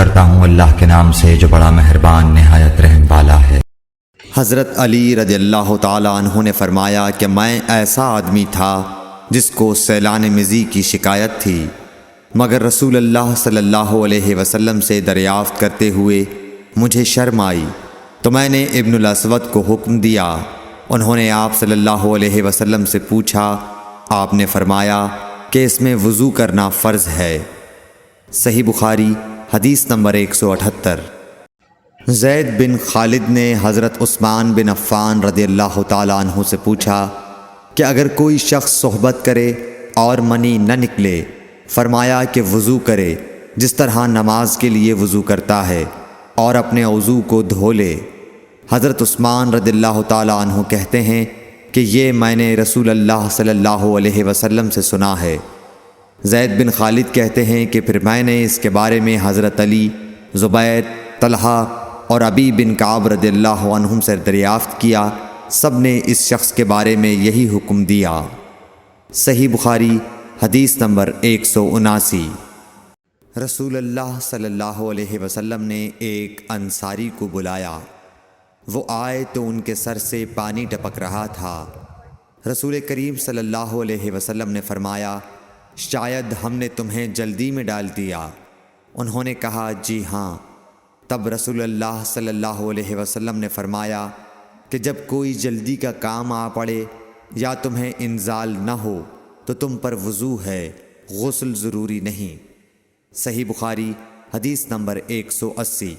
کرتا ہوں اللہ کے نام سے جو بڑا مہربان نہایت رحم والا ہے۔ حضرت علی رضی اللہ تعالیٰ عنہ نے فرمایا کہ میں ایسا آدمی تھا جس کو سیلان مزی کی شکایت تھی، مگر رسول اللہ صلی اللہ علیہ وسلم سے دریافت کرتے ہوئے مجھے شرم آئی تو میں نے ابن الاسود کو حکم دیا۔ انہوں نے آپ صلی اللہ علیہ وسلم سے پوچھا، آپ نے فرمایا کہ اس میں وضو کرنا فرض ہے۔ صحیح بخاری حدیث نمبر 178۔ زید بن خالد نے حضرت عثمان بن عفان رضی اللہ تعالیٰ عنہ سے پوچھا کہ اگر کوئی شخص صحبت کرے اور منی نہ نکلے، فرمایا کہ وضو کرے جس طرح نماز کے لیے وضو کرتا ہے اور اپنے وضو کو دھو لے۔ حضرت عثمان رضی اللہ تعالیٰ عنہ کہتے ہیں کہ یہ میں نے رسول اللہ صلی اللہ علیہ وسلم سے سنا ہے۔ زید بن خالد کہتے ہیں کہ پھر میں نے اس کے بارے میں حضرت علی، زبیر، طلحہ اور ابی بن کعب رضی اللہ عنہم سے دریافت کیا، سب نے اس شخص کے بارے میں یہی حکم دیا۔ صحیح بخاری حدیث نمبر 179۔ رسول اللہ صلی اللہ علیہ وسلم نے ایک انصاری کو بلایا۔ وہ آئے تو ان کے سر سے پانی ٹپک رہا تھا۔ رسول کریم صلی اللہ علیہ وسلم نے فرمایا، شاید ہم نے تمہیں جلدی میں ڈال دیا۔ انہوں نے کہا، جی ہاں۔ تب رسول اللہ صلی اللہ علیہ وسلم نے فرمایا کہ جب کوئی جلدی کا کام آ پڑے یا تمہیں انزال نہ ہو تو تم پر وضو ہے، غسل ضروری نہیں۔ صحیح بخاری حدیث نمبر 180۔